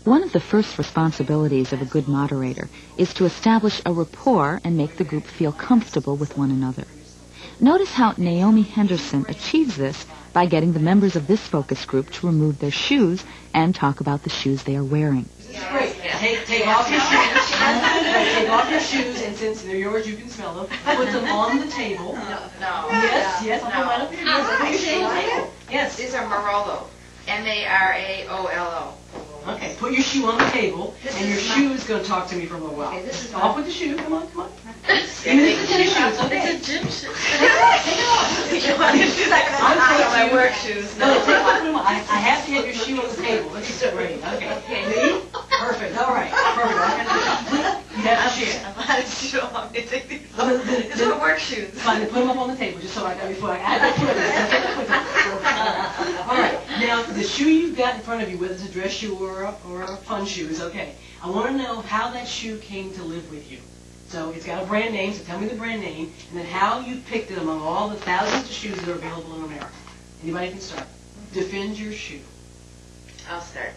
One of the first responsibilities of a good moderator is to establish a rapport and make the group feel comfortable with one another. Notice how Naomi Henderson achieves this by getting the members of this focus group to remove their shoes and talk about the shoes they are wearing. Great. Take off your shoes. Take off your shoes, and since they're yours, you can smell them. Put them on the table. No. Yes. I'll put mine up here. Yes. These are Marollo. M-A-R-A-O-L-O. Okay, put your shoe on the table, and your shoe is going to talk to me for a little while. Okay, this is off with the shoe. Come on. It's Even if it's a shoe, it's okay. It's a gym shoe. Take it off. I'm my work shoes. No, take it off. I have to have your shoe on the table. This is great. Okay. Me? Perfect. All right. Perfect. You have to share. I'm out of shoe. I'm going to take these off. These are my work shoes. Fine, then put them up on the table, just so I got before I put them. All right. Now, the shoe you've got in front of you, whether it's a dress shoe or a fun shoe, is okay. I want to know how that shoe came to live with you. So it's got a brand name, so tell me the brand name, and then how you picked it among all the thousands of shoes that are available in America. Anybody can start. Defend your shoe. I'll start.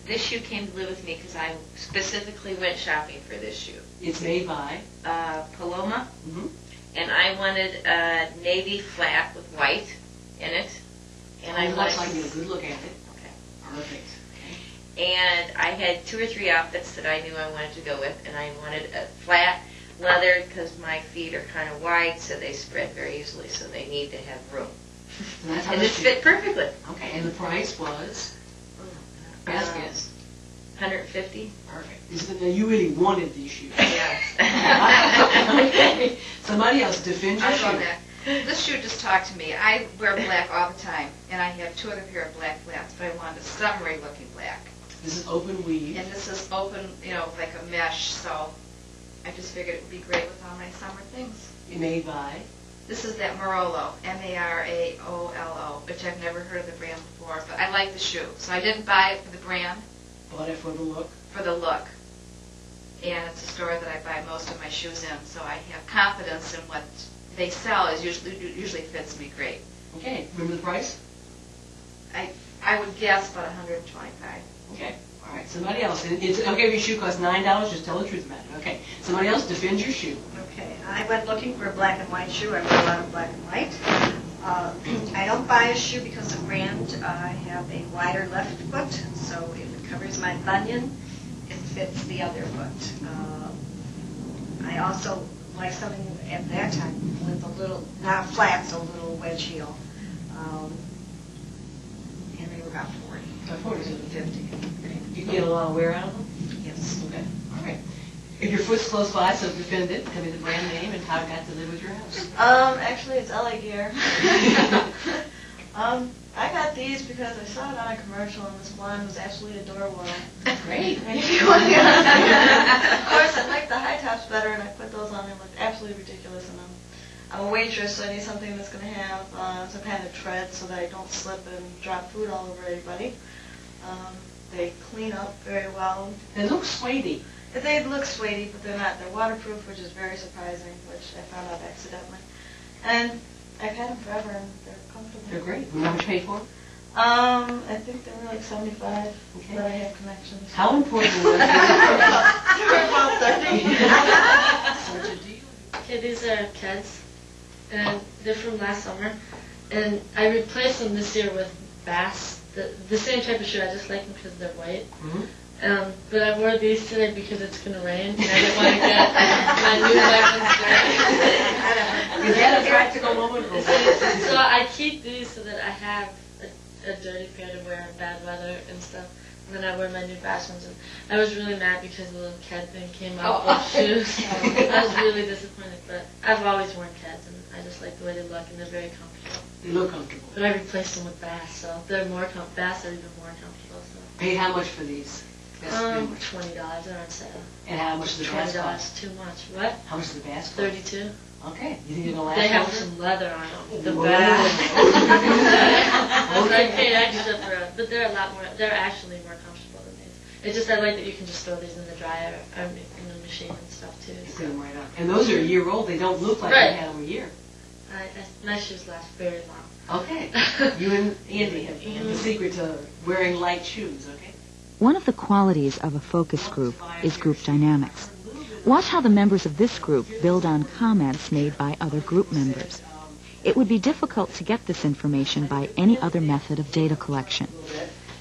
This shoe came to live with me because I specifically went shopping for this shoe. It's made by? Paloma. Mm-hmm. And I wanted a navy flat with white in it. And I looks like you get a good look at it. Okay. Perfect. And I had 2 or 3 outfits that I knew I wanted to go with, and I wanted a flat leather because my feet are kind of wide, so they spread very easily, so they need to have room. So that's how And it fit perfectly. Okay, and the price was? Best guess. $150. Perfect. You really wanted these shoes. Yes. Okay. Somebody else, defend your shoe. This shoe just talked to me. I wear black all the time, and I have 2 other pair of black flats, but I wanted a summery looking black. This is open weave. And this is open, like a mesh, so I just figured it would be great with all my summer things. Made by? This is that Marollo, M-A-R-A-O-L-O, which I've never heard of the brand before, but I like the shoe. So I didn't buy it for the brand. Bought it for the look? For the look. And it's a store that I buy most of my shoes in, so I have confidence in what they sell usually fits me great. Okay, remember the price? I would guess about $125. Okay, all right. Somebody else. It's okay if your shoe costs $9. Just tell the truth about it. Okay. Somebody else, defend your shoe. Okay, I went looking for a black and white shoe. I wear a lot of black and white. I don't buy a shoe because of brand. I have a wider left foot, so if it covers my bunion, it fits the other foot. I also like something at that time with a little, not flat, so a little wedge heel. And they were about 40. About 40, so 50. You get a lot of wear out of them? Yes. Okay, all right. If your foot's close by, so defend it. Tell me the brand name and how it got to live with your house. Actually, it's LA Gear. I got these because I saw it on a commercial, and this one was absolutely adorable. Great. Of course, I like the high tops better, and I put those on and looked absolutely ridiculous in them. I'm a waitress, so I need something that's going to have some kind of tread so that I don't slip and drop food all over everybody. They clean up very well. They look suede-y. They look suede, but they're not. They're waterproof, which is very surprising, which I found out accidentally. And I've had them forever, and they're comfortable. They're great. You know how much you paid for them? I think they were like 75, Okay. but I have connections. How important was it? They were about 30. Okay, these are Keds, and they're from last summer, and I replaced them this year with Bass, the same type of shoe. I just like them because they're white. Mm-hmm. But I wore these today because it's going to rain, and I didn't want to get my new white ones dirty. Is that a practical moment? So I keep these so that I have a dirty pair to wear in bad weather and stuff. And then I wear my new Bass ones. And I was really mad because the little Ked thing came out with shoes. I was really disappointed, but I've always worn Keds, and I just like the way they look, and they're very comfortable. They look comfortable. But I replaced them with Bass, so they're more Bass are even more comfortable. So. Pay how much for these? $20. They're on sale. And how much does the Bass cost? $20 too much. What? How much does the Bass cost? $32. Okay. You think it'll last? They have longer? some leather on them. The Whoa. Bass. Okay. I paid extra for it, but they're a lot more. They're actually more comfortable than these. It's just I like that you can just throw these in the dryer or in the machine and stuff too. You So. put them right up. And those are a year old. They don't look like Right. they had them a year. My shoes last very long. Okay. You and Andy have the secret to wearing light shoes, okay? One of the qualities of a focus group is group dynamics. Watch how the members of this group build on comments made by other group members. It would be difficult to get this information by any other method of data collection.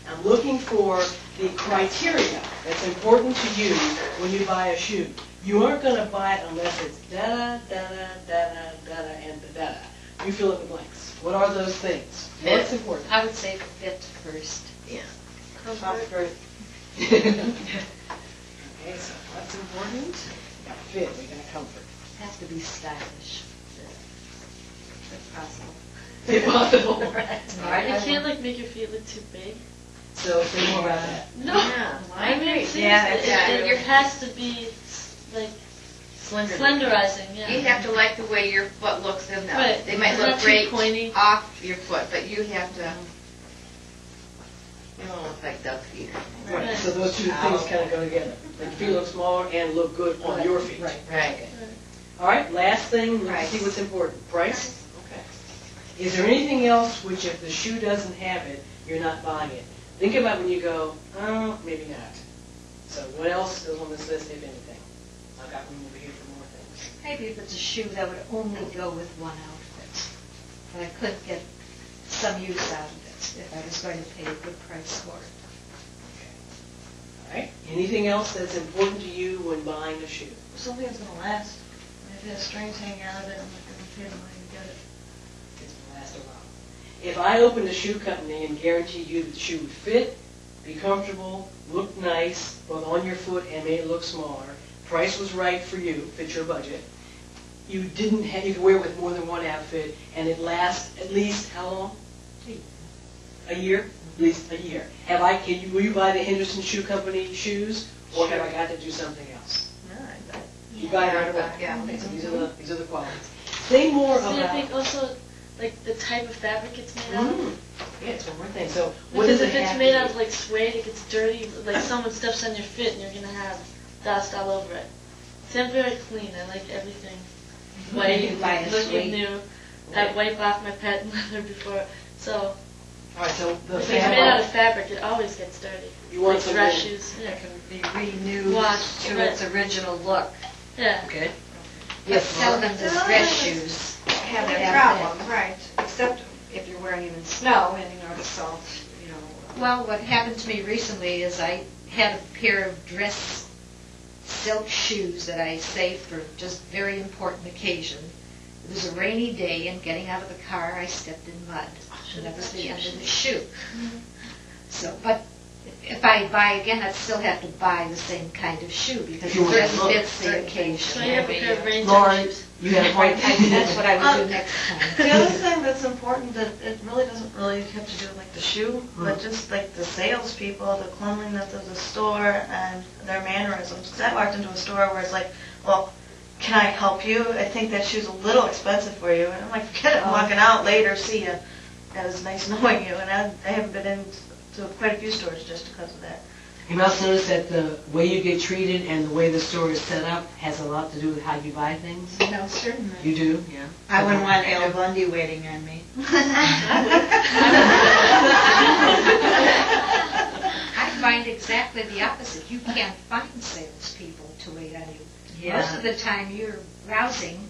I'm looking for the criteria that's important to you when you buy a shoe. You aren't going to buy it unless it's da-da, da-da, da-da, da-da, and da-da. You fill in the blanks. What are those things? What's important? I would say fit first. Yeah. Comfort. Okay, so what's important? We got fit, we got comfort. Has to be stylish. If possible. If possible. Right. You can't like make your feet look too big. So say more about that. No. Yeah, I mean, seriously, that's it has to be like slenderizing. Yeah. You have to like the way your foot looks in them. Right. They might It's look not too great pointy. off your foot, but you have to. You don't look like duck feet. Right, so those two things kind of go together. Make your feet look smaller and look good on your feet. Right. Right. All right, last thing, let's see what's important. Price? Okay. Is there anything else which if the shoe doesn't have it, you're not buying it? Think about when you go, oh, maybe not. So what else is on this list, if anything? I've got room over here for more things. Maybe if it's a shoe that would only go with one outfit, but I could get some use out of it if I was going to pay a good price for it. All right, anything else that's important to you when buying a shoe? Something that's going to last. If it has strings hanging out of it, I'm not going to pay the money to get it. It's going to last a while. If I opened a shoe company and guaranteed you that the shoe would fit, be comfortable, look nice, both on your foot and made it look smaller, price was right for you, fit your budget, you didn't have, you could wear it with more than one outfit, and it lasts at least how long? A year? At least a year. Will you buy the Henderson Shoe Company shoes, or have I got to do something else? No, I bet. You buy it right away. Yeah. Okay, so these are the qualities. Think more See, I about. think also like the type of fabric it's made out of. Yeah, it's one more thing. So what Because does if it it's have made to out be? of like suede, it gets dirty. Like someone steps on your foot, and you're gonna have dust all over it. So I'm very clean. I like everything white, You buy a looking suede. new. I wipe off my patent leather before. So All right, so the if it's made out of fabric. fabric, it always gets dirty. You want like some dress wool. shoes. It Yeah. can be renewed Washed, to right. its original look. Yeah. Okay. But Yes. seldom does dress shoes have that problem, right? Except if you're wearing them in snow and in order to salt, you know. Well, what happened to me recently is I had a pair of dress silk shoes that I saved for just very important occasion. It was a rainy day, and getting out of the car, I stepped in mud. And that was the end of the shoe. So, but if I buy again, I'd still have to buy the same kind of shoe because You it would just look. fits the occasion. So you have a pair of rain Lauren, shoes. you have a Right, point. that's what I would do next time. The other thing that's important that it really doesn't really have to do with like the shoe, but just like the salespeople, the cleanliness of the store and their mannerisms. 'Cause I walked into a store where it's like, well, can I help you? I think that shoe's a little expensive for you. And I'm like, forget it, I'm walking out later, see ya. It was nice knowing you. And I haven't been into quite a few stores just because of that. You must notice that the way you get treated and the way the store is set up has a lot to do with how you buy things. No, certainly. You do? Yeah. I wouldn't want Al Bundy waiting on me. I find exactly the opposite. You can't find salespeople to wait on you. Most of the time you're browsing,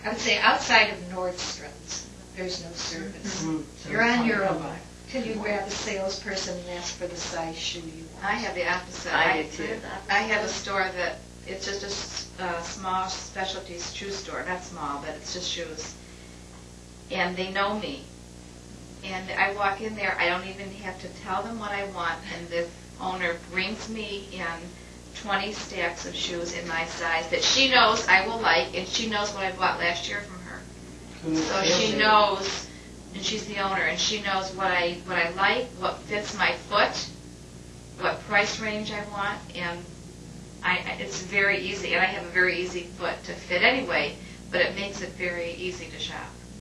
I would say outside of Nordstrom's, there's no service. So You're on your how own about- till you grab a salesperson and ask for the size shoe you want. I have the opposite. I do too. I have a store that, it's just a small specialty shoe store, not small, but it's just shoes. And they know me. And I walk in there, I don't even have to tell them what I want, and the owner brings me in 20 stacks of shoes in my size that she knows I will like, and she knows what I bought last year from her. So she knows, and she's the owner, and she knows what I like, what fits my foot, what price range I want, and it's very easy. And I have a very easy foot to fit anyway, but it makes it very easy to shop.